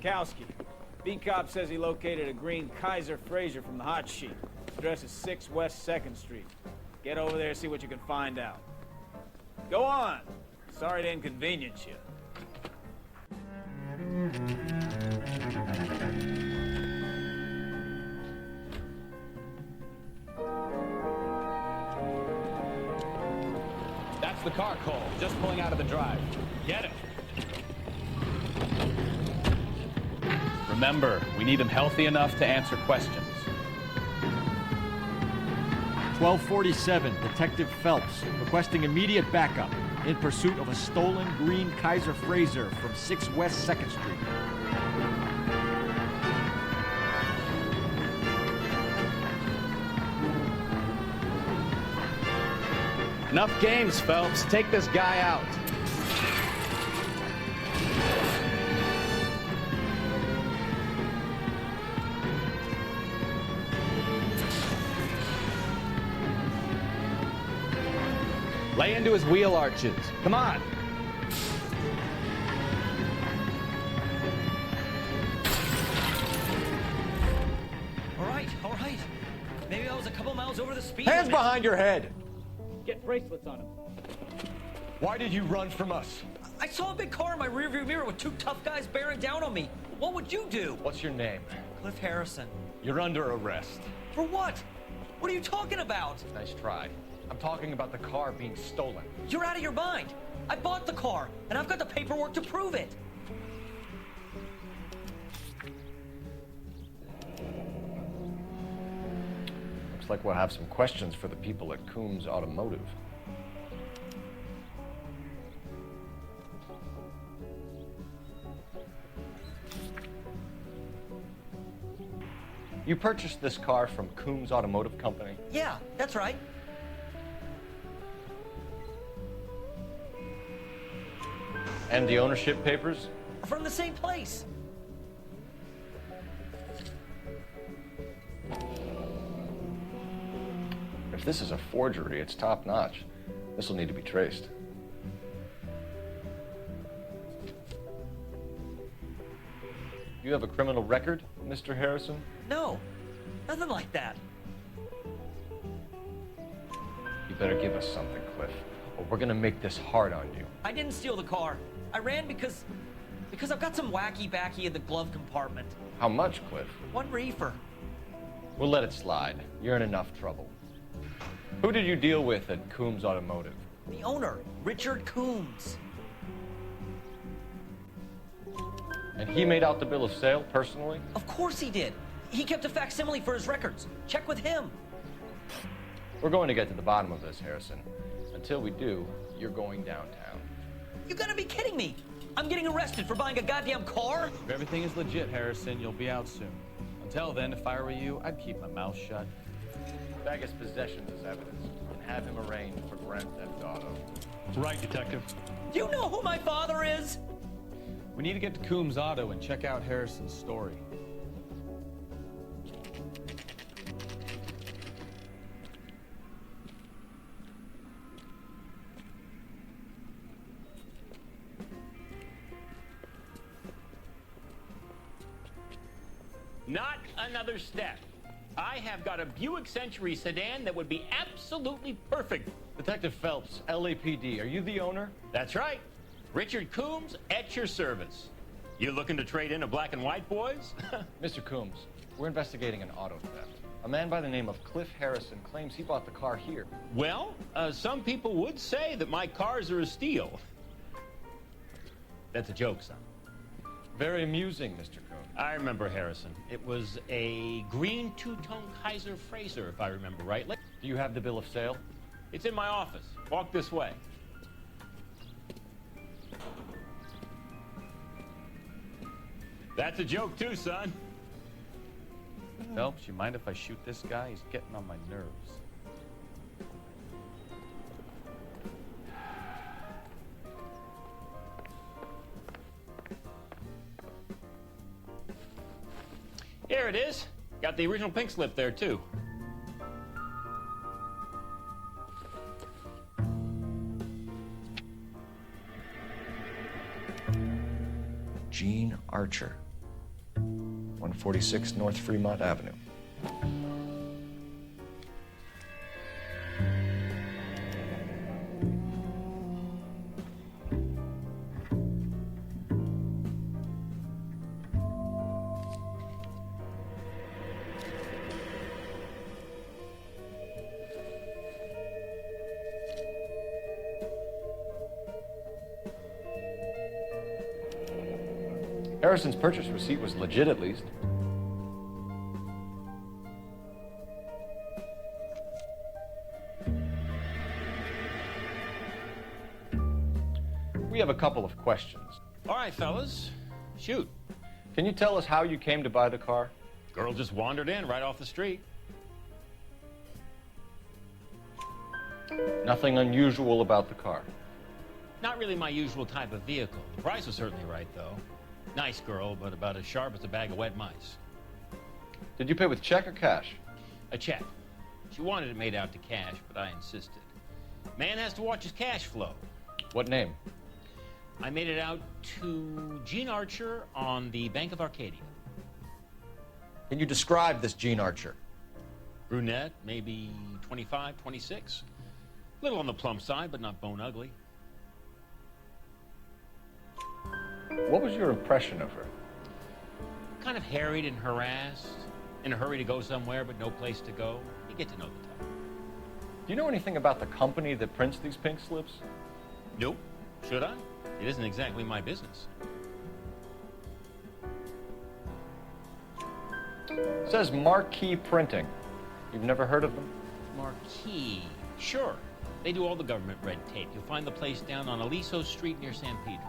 Sikowski. B-Cop says he located a green Kaiser Fraser from the hot sheet. Address is 6 West 2nd Street. Get over there, see what you can find out. Go on. Sorry to inconvenience you. That's the car, Cole. Just pulling out of the drive. Get it. Remember, we need him healthy enough to answer questions. 1247, Detective Phelps, requesting immediate backup in pursuit of a stolen green Kaiser Fraser from 6 West 2nd Street. Enough games, Phelps. Take this guy out. Lay into his wheel arches. Come on. All right. Maybe I was a couple miles over the speed Hands limit. behind your head! Get bracelets on him. Why did you run from us? I saw a big car in my rearview mirror with 2 tough guys bearing down on me. What would you do? What's your name? Cliff Harrison. You're under arrest. For what? What are you talking about? Nice try. I'm talking about the car being stolen. You're out of your mind. I bought the car, and I've got the paperwork to prove it. Looks like we'll have some questions for the people at Coombs Automotive. You purchased this car from Coombs Automotive Company? Yeah, that's right. And the ownership papers? From the same place. If this is a forgery, it's top-notch. This will need to be traced. You have a criminal record, Mr. Harrison? No, nothing like that. You better give us something, Cliff, or we're gonna make this hard on you. I didn't steal the car. I ran because I've got some wacky backy in the glove compartment. How much, Cliff? 1 reefer. We'll let it slide. You're in enough trouble. Who did you deal with at Coombs Automotive? The owner, Richard Coombs. And he made out the bill of sale personally? Of course he did. He kept a facsimile for his records. Check with him. We're going to get to the bottom of this, Harrison. Until we do, you're going downtown. You gotta be kidding me. I'm getting arrested for buying a goddamn car? If everything is legit, Harrison, you'll be out soon. Until then, if I were you, I'd keep my mouth shut. Bag his possessions as evidence and have him arraigned for Grand Theft Auto. Right, Detective. Do you know who my father is? We need to get to Coombs Auto and check out Harrison's story. Not another step. I have got a Buick Century sedan that would be absolutely perfect. Detective Phelps, LAPD, are you the owner? That's right. Richard Coombs at your service. You looking to trade in a black and white, boys? Mr. Coombs, we're investigating an auto theft. A man by the name of Cliff Harrison claims he bought the car here. Well, some people would say that my cars are a steal. That's a joke, son. Very amusing, Mr. Coombs. I remember Harrison. It was a green two-tone Kaiser Fraser, if I remember rightly. Do you have the bill of sale? It's in my office. Walk this way. That's a joke too, son. Phelps, you mind if I shoot this guy? He's getting on my nerves. Here it is. Got the original pink slip there, too. Gene Archer. 146 North Fremont Avenue. Harrison's purchase receipt was legit, at least. We have a couple of questions. All right, fellas. Shoot. Can you tell us how you came to buy the car? Girl just wandered in right off the street. Nothing unusual about the car. Not really my usual type of vehicle. The price was certainly right, though. Nice girl, but about as sharp as a bag of wet mice. Did you pay with check or cash? A check. She wanted it made out to cash, but I insisted. Man has to watch his cash flow. What name? I made it out to Gene Archer on the Bank of Arcadia. Can you describe this Gene Archer? Brunette, maybe 25, 26. Little on the plump side, but not bone ugly. What was your impression of her? Kind of harried and harassed. In a hurry to go somewhere, but no place to go. You get to know the type. Do you know anything about the company that prints these pink slips? Nope. Should I? It isn't exactly my business. It says Marquee Printing. You've never heard of them? Marquee. Sure. They do all the government red tape. You'll find the place down on Aliso Street near San Pedro.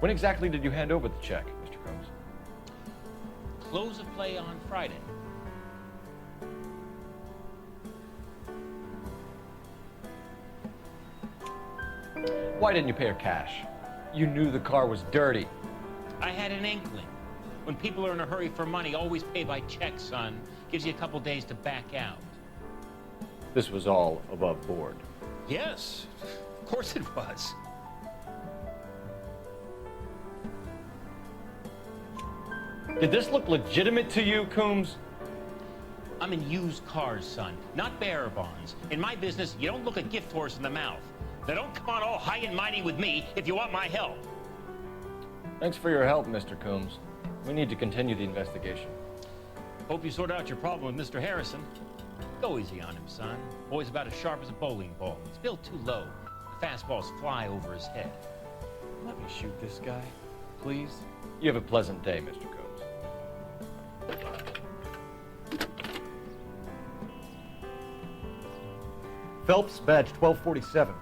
When exactly did you hand over the check, Mr. Combs? Close of play on Friday. Why didn't you pay her cash? You knew the car was dirty. I had an inkling. When people are in a hurry for money, always pay by check, son. Gives you a couple days to back out. This was all above board. Yes, of course it was. Did this look legitimate to you, Coombs? I'm in used cars, son, not bearer bonds. In my business, you don't look a gift horse in the mouth. Now don't come on all high and mighty with me if you want my help. Thanks for your help, Mr. Coombs. We need to continue the investigation. Hope you sort out your problem with Mr. Harrison. Go easy on him, son. Boy's about as sharp as a bowling ball. He's built too low. The fastballs fly over his head. Let me shoot this guy, please. You have a pleasant day, Mr. Coombs. Phelps, badge 1247.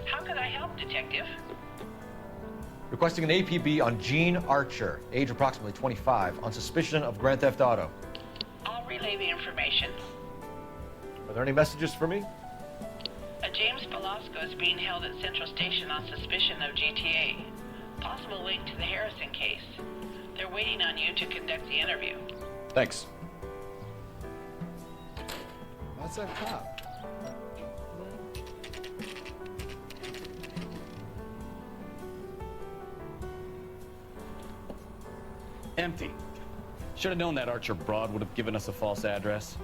How can I help, Detective? Requesting an APB on Gene Archer, age approximately 25, on suspicion of Grand Theft Auto. I'll relay the information. Are there any messages for me? A James Velasco is being held at Central Station on suspicion of GTA. Possible link to the Harrison case. They're waiting on you to conduct the interview. Thanks. That's that cop. Empty. Should have known that Archer broad would have given us a false address.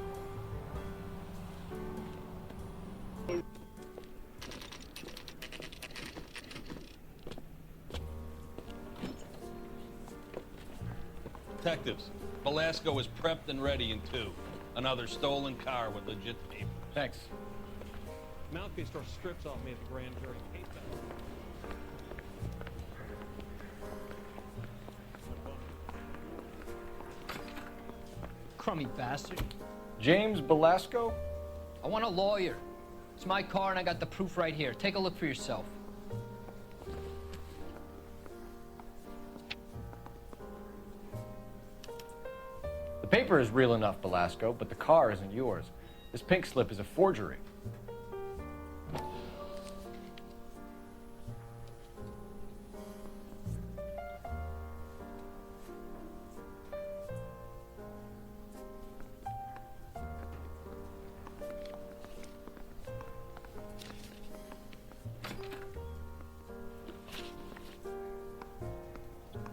Detectives, Velasco is prepped and ready in 2. Another stolen car with legit papers. Thanks. Mouthpiece store strips off me at the grand jury case battle. Crummy bastard. James Velasco? I want a lawyer. It's my car and I got the proof right here. Take a look for yourself. The paper is real enough, Velasco, but the car isn't yours. This pink slip is a forgery.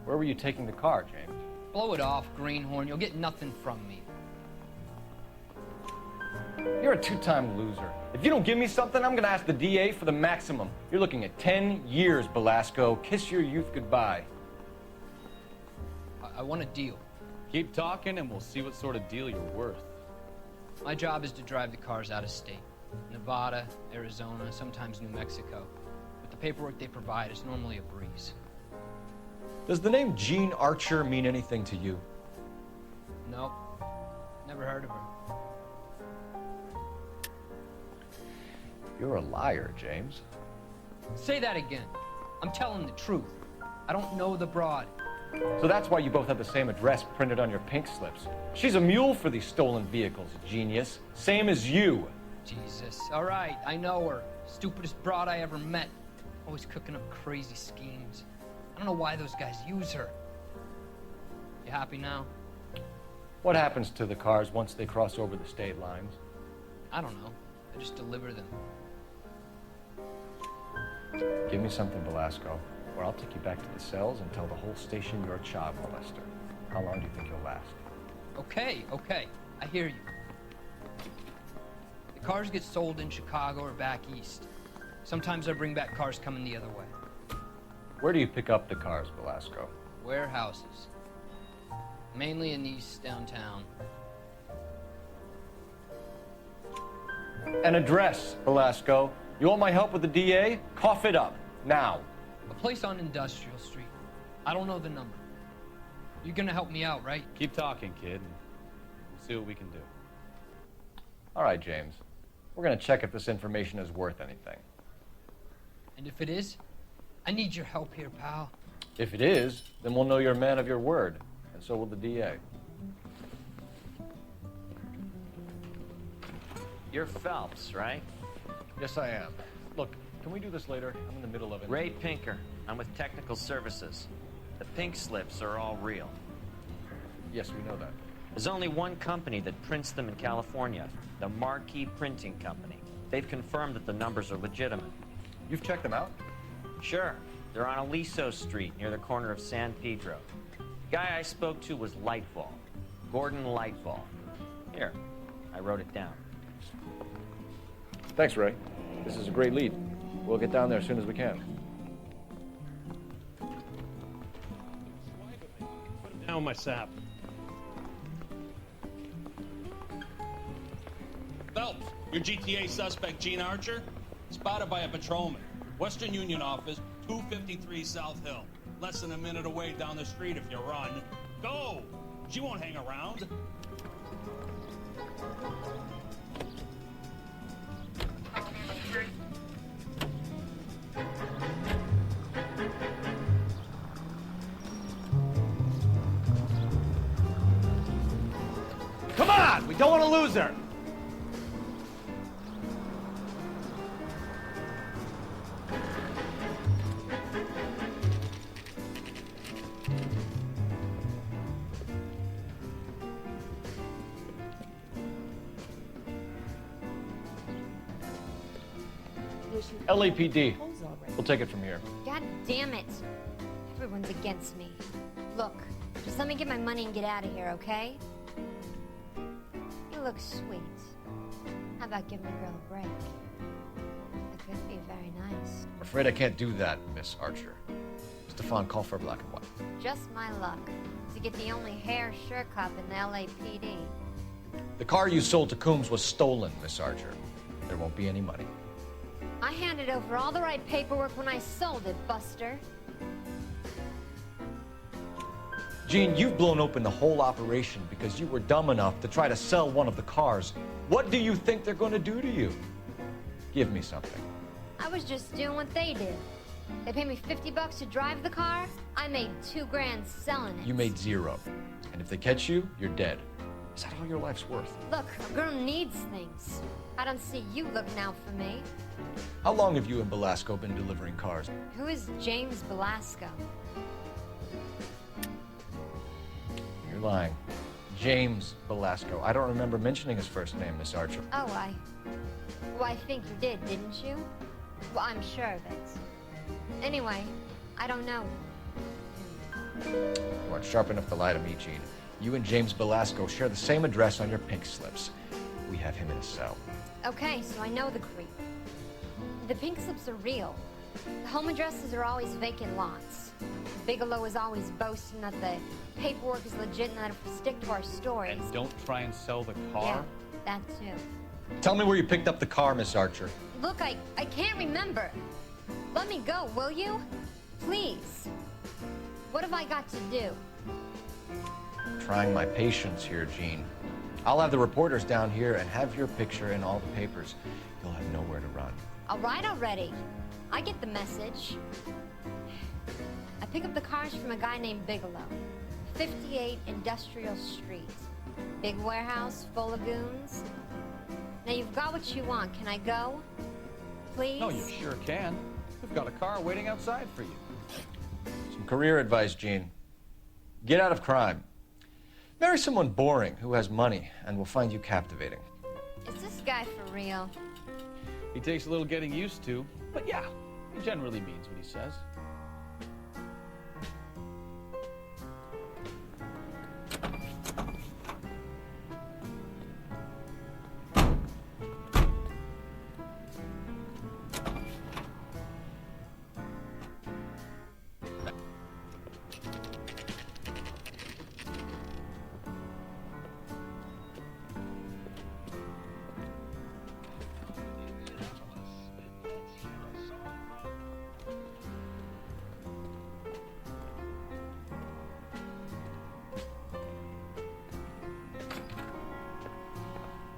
Where were were you taking the car, James? Blow it off, greenhorn. You'll get nothing from me. You're a two-time loser. If you don't give me something, I'm gonna ask the DA for the maximum. You're looking at 10 years, Belasco. Kiss your youth goodbye. I want a deal. Keep talking and we'll see what sort of deal you're worth. My job is to drive the cars out of state. Nevada, Arizona, sometimes New Mexico. But the paperwork they provide is normally a breeze. Does the name Jean Archer mean anything to you? Nope. Never heard of her. You're a liar, James. Say that again. I'm telling the truth. I don't know the broad. So that's why you both have the same address printed on your pink slips. She's a mule for these stolen vehicles, genius. Same as you. Jesus. All right, I know her. Stupidest broad I ever met. Always cooking up crazy schemes. I don't know why those guys use her. You happy now? What happens to the cars once they cross over the state lines? I don't know. I just deliver them. Give me something, Belasco, or I'll take you back to the cells and tell the whole station you're a child molester. How long do you think you'll last? Okay, okay. I hear you. The cars get sold in Chicago or back east. Sometimes I bring back cars coming the other way. Where do you pick up the cars, Belasco? Warehouses. Mainly in East downtown. An address, Belasco. You want my help with the DA? Cough it up, now. A place on Industrial Street. I don't know the number. You're gonna help me out, right? Keep talking, kid, and we'll see what we can do. All right, James. We're gonna check if this information is worth anything. And if it is, I need your help here, pal. If it is, then we'll know you're a man of your word, and so will the DA. You're Phelps, right? Yes, I am. Look, can we do this later? I'm in the middle of it. Ray Pinker. I'm with Technical Services. The pink slips are all real. Yes, we know that. There's only one company that prints them in California, the Marquee Printing Company. They've confirmed that the numbers are legitimate. You've checked them out? Sure. They're on Aliso Street, near the corner of San Pedro. The guy I spoke to was Lightfall. Gordon Lightfall. Here, I wrote it down. Thanks, Ray. This is a great lead. We'll get down there as soon as we can. Put down my sap. Phelps, your GTA suspect, Jean Archer, spotted by a patrolman. Western Union office, 253 South Hill. Less than a minute away down the street if you run. Go! She won't hang around. Come on! We don't want to lose her! LAPD. We'll take it from here. God damn it. Everyone's against me. Look, just let me get my money and get out of here, okay? You look sweet. How about giving a girl a break? It could be very nice. I'm afraid I can't do that, Miss Archer. Stefan, call for black and white. Just my luck to get the only hair sure cop in the LAPD. The car you sold to Coombs was stolen, Miss Archer. There won't be any money. I handed over all the right paperwork when I sold it, Buster. Gene, you've blown open the whole operation because you were dumb enough to try to sell one of the cars. What do you think they're going to do to you? Give me something. I was just doing what they did. They paid me $50 to drive the car. I made $2 grand selling it. You made zero. And if they catch you, you're dead. Is that all your life's worth? Look, a girl needs things. I don't see you looking out for me. How long have you and Belasco been delivering cars? Who is James Belasco? You're lying. James Belasco. I don't remember mentioning his first name, Miss Archer. Oh, well, I think you did, didn't you? Well, I'm sure of it. Anyway, I don't know. You aren't sharp enough to lie to me, Gene. You and James Belasco share the same address on your pink slips. We have him in a cell. Okay, so I know the creep. The pink slips are real. The home addresses are always vacant lots. Bigelow is always boasting that the paperwork is legit and that it'll stick to our stories. And don't try and sell the car? Yeah, that too. Tell me where you picked up the car, Miss Archer. Look, I can't remember. Let me go, will you? Please. What have I got to do? Trying my patience here, Gene. I'll have the reporters down here and have your picture in all the papers. You'll have nowhere to run. All right already. I get the message. I pick up the cars from a guy named Bigelow. 58 Industrial Street. Big warehouse full of goons. Now you've got what you want. Can I go? Please? No, you sure can. We've got a car waiting outside for you. Some career advice, Gene. Get out of crime. Marry someone boring who has money and will find you captivating. Is this guy for real? He takes a little getting used to, but yeah, he generally means what he says.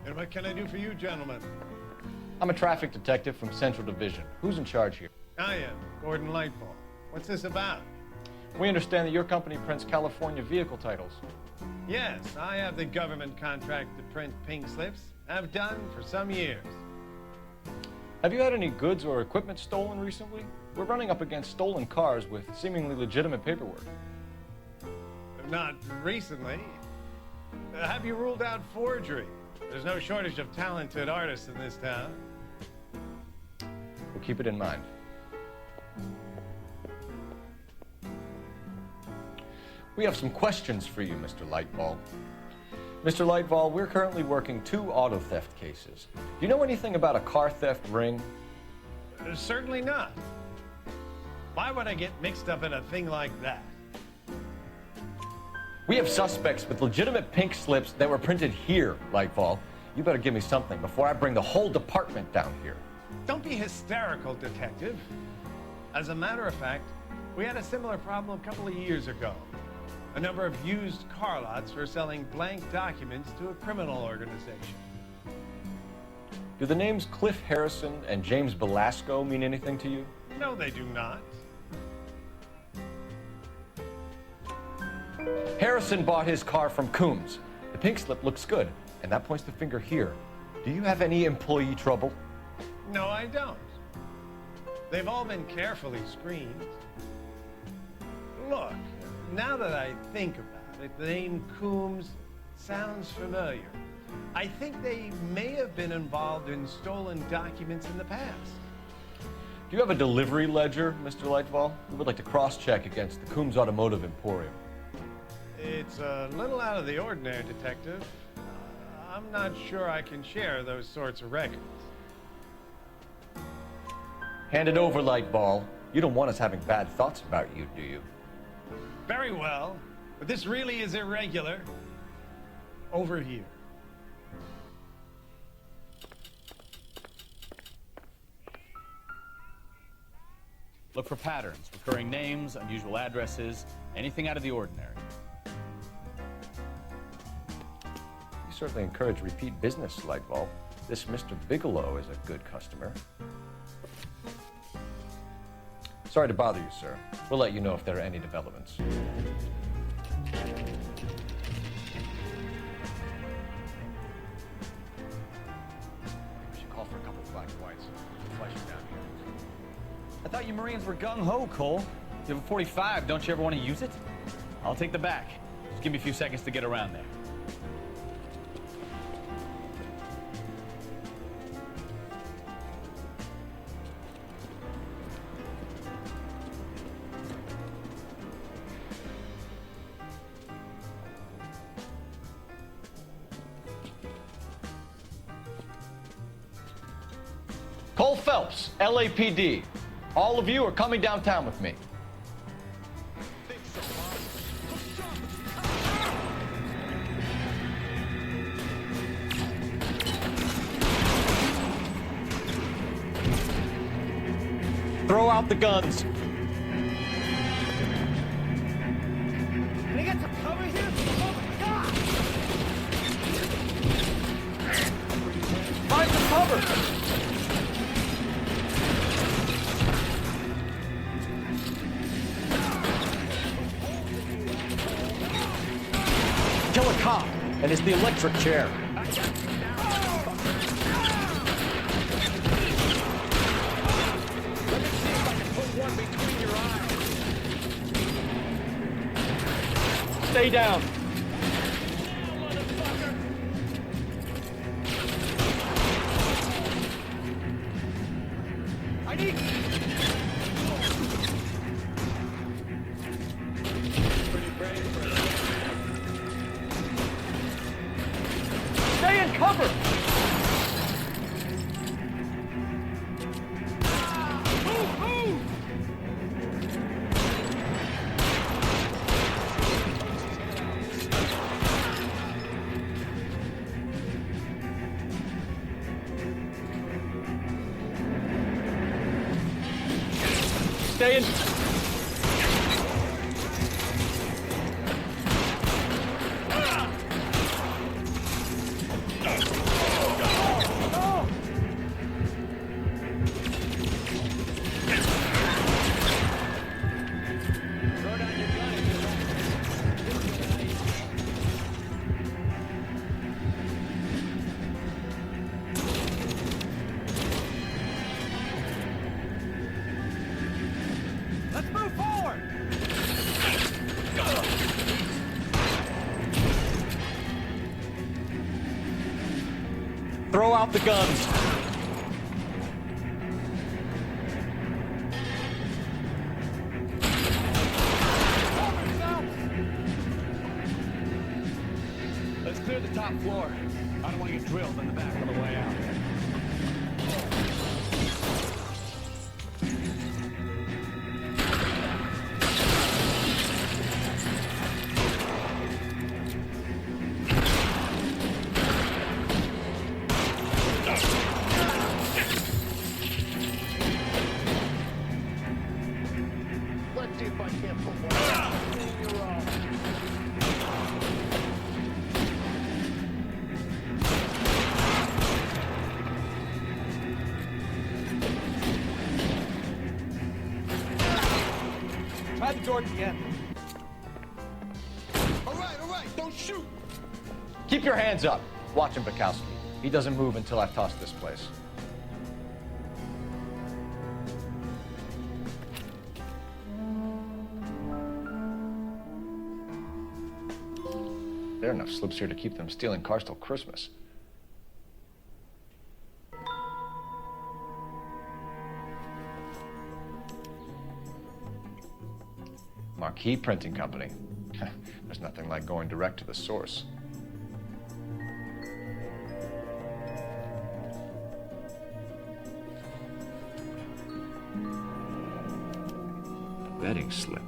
And what can I do for you, gentlemen? I'm a traffic detective from Central Division. Who's in charge here? I am, Gordon Lightfall. What's this about? We understand that your company prints California vehicle titles. Yes, I have the government contract to print pink slips. I've done for some years. Have you had any goods or equipment stolen recently? We're running up against stolen cars with seemingly legitimate paperwork. Not recently. Have you ruled out forgery? There's no shortage of talented artists in this town. We'll keep it in mind. We have some questions for you, Mr. Lightball. Mr. Lightball, we're currently working 2 auto theft cases. Do you know anything about a car theft ring? Certainly not. Why would I get mixed up in a thing like that? We have suspects with legitimate pink slips that were printed here, Lightball. You better give me something before I bring the whole department down here. Don't be hysterical, Detective. As a matter of fact, we had a similar problem a couple of years ago. A number of used car lots were selling blank documents to a criminal organization. Do the names Cliff Harrison and James Belasco mean anything to you? No, they do not. Harrison bought his car from Coombs. The pink slip looks good, and that points the finger here. Do you have any employee trouble? No, I don't. They've all been carefully screened. Look, now that I think about it, the name Coombs sounds familiar. I think they may have been involved in stolen documents in the past. Do you have a delivery ledger, Mr. Lightfall? We would like to cross-check against the Coombs Automotive Emporium. It's a little out of the ordinary, Detective. I'm not sure I can share those sorts of records. Hand it over, Lightball. You don't want us having bad thoughts about you, do you? Very well, but this really is irregular. Over here. Look for patterns, recurring names, unusual addresses, anything out of the ordinary. You certainly encourage repeat business, Lightball. This Mr. Bigelow is a good customer. Sorry to bother you, sir. We'll let you know if there are any developments. We should call for a couple of black and whites. Flush it down here. I thought you Marines were gung-ho, Cole. You have a 45, don't you ever want to use it? I'll take the back. Just give me a few seconds to get around there. Cole Phelps, LAPD. All of you are coming downtown with me. Throw out the guns. Can I get some cover here? Oh my God! Find some cover. Kill a cop, and it's the electric chair. Stay down. I need... Stay in cover. Move, move! Stay in. Let's move forward! Throw out the guns. Let's clear the top floor. I don't want to get drilled in the back on the way out. Let's see if I can't put one in your own. Try the door at the end. All right, don't shoot. Keep your hands up. Watch him, Bukowski. He doesn't move until I've tossed this place. There are enough slips here to keep them stealing cars till Christmas. Marquee Printing Company. There's nothing like going direct to the source. Betting slip.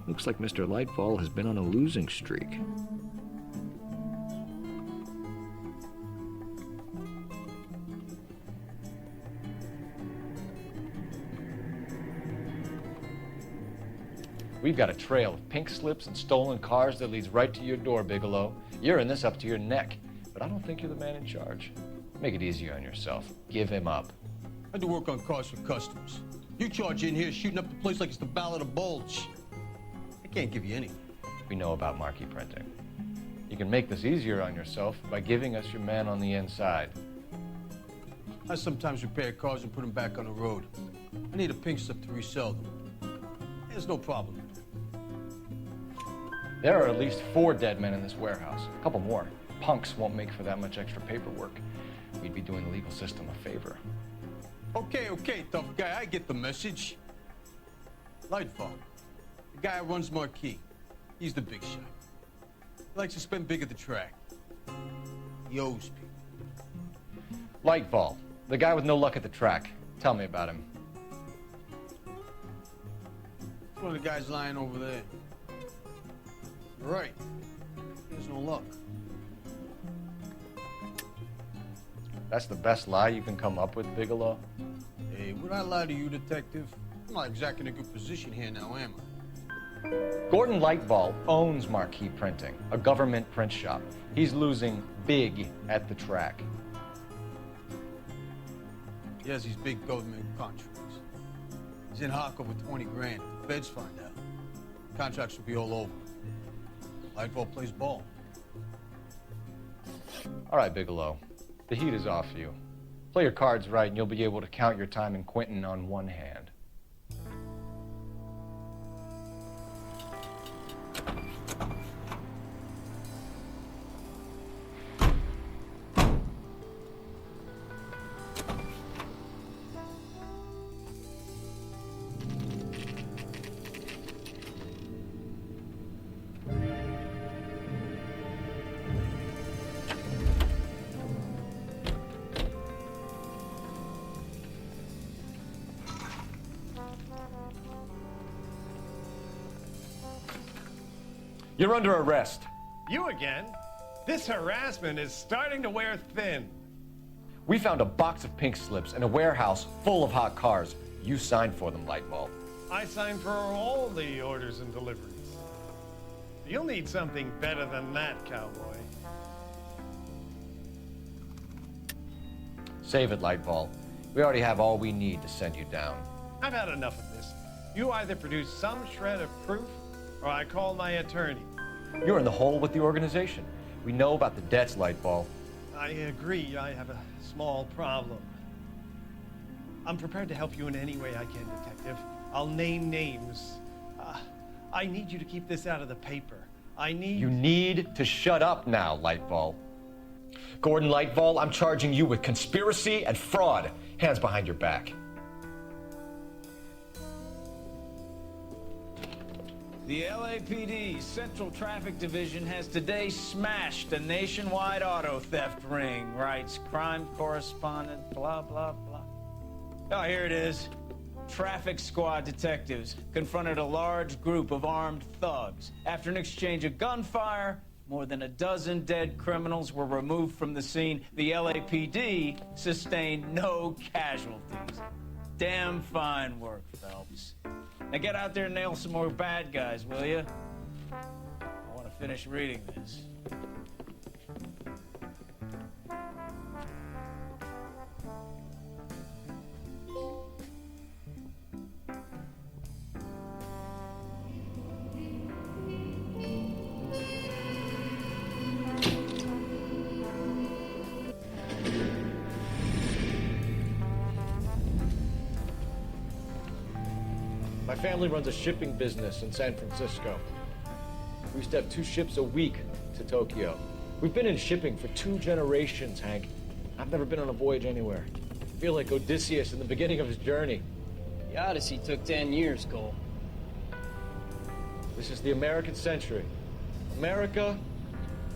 Looks like Mr. Lightfall has been on a losing streak. We've got a trail of pink slips and stolen cars that leads right to your door, Bigelow. You're in this up to your neck, but I don't think you're the man in charge. Make it easier on yourself. Give him up. I do work on cars for customers. You charge in here shooting up the place like it's the Ballad of Bulge. I can't give you anything. We know about marquee printing. You can make this easier on yourself by giving us your man on the inside. I sometimes repair cars and put them back on the road. I need a pink slip to resell them. There's no problem. There are at least 4 dead men in this warehouse. A couple more. Punks won't make for that much extra paperwork. We'd be doing the legal system a favor. Okay, tough guy, I get the message. Lightfall, the guy who runs Marquee. He's the big shot. He likes to spend big at the track. He owes people. Lightfall, the guy with no luck at the track. Tell me about him. One of the guys lying over there. You're right. There's no luck. That's the best lie you can come up with, Bigelow? Hey, would I lie to you, detective? I'm not exactly in a good position here now, am I? Gordon Lightball owns Marquee Printing, a government print shop. He's losing big at the track. He has these big government contracts. He's in hock over 20 grand. If the feds find out, contracts will be all over. Lightball plays ball. All right, Bigelow. The heat is off you. Play your cards right, and you'll be able to count your time in Quentin on one hand. You're under arrest. You again? This harassment is starting to wear thin. We found a box of pink slips in a warehouse full of hot cars. You signed for them, Lightball. I signed for all the orders and deliveries. You'll need something better than that, cowboy. Save it, Lightball. We already have all we need to send you down. I've had enough of this. You either produce some shred of proof, or I call my attorney. You're in the hole with the organization. We know about the debts, Lightball. I agree. I have a small problem. I'm prepared to help you in any way I can, Detective. I'll name names. I need you to keep this out of the paper. You need to shut up now, Lightball. Gordon Lightball, I'm charging you with conspiracy and fraud. Hands behind your back. The LAPD Central Traffic Division has today smashed a nationwide auto theft ring, writes crime correspondent, blah, blah, blah. Oh, here it is. Traffic squad detectives confronted a large group of armed thugs. After an exchange of gunfire, more than a dozen dead criminals were removed from the scene. The LAPD sustained no casualties. Damn fine work, Phelps. Now get out there and nail some more bad guys, will you? I want to finish reading this. My family runs a shipping business in San Francisco. We used to have 2 ships a week to Tokyo. We've been in shipping for 2 generations, Hank. I've never been on a voyage anywhere. I feel like Odysseus in the beginning of his journey. The Odyssey took 10 years, Cole. This is the American century. America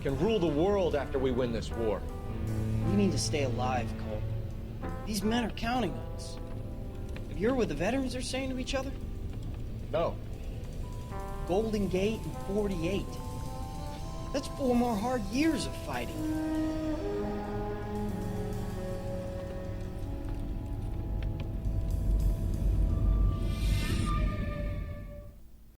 can rule the world after we win this war. We need to stay alive, Cole. These men are counting on us. Have you heard what the veterans are saying to each other? No. Golden Gate and 48. That's 4 more hard years of fighting.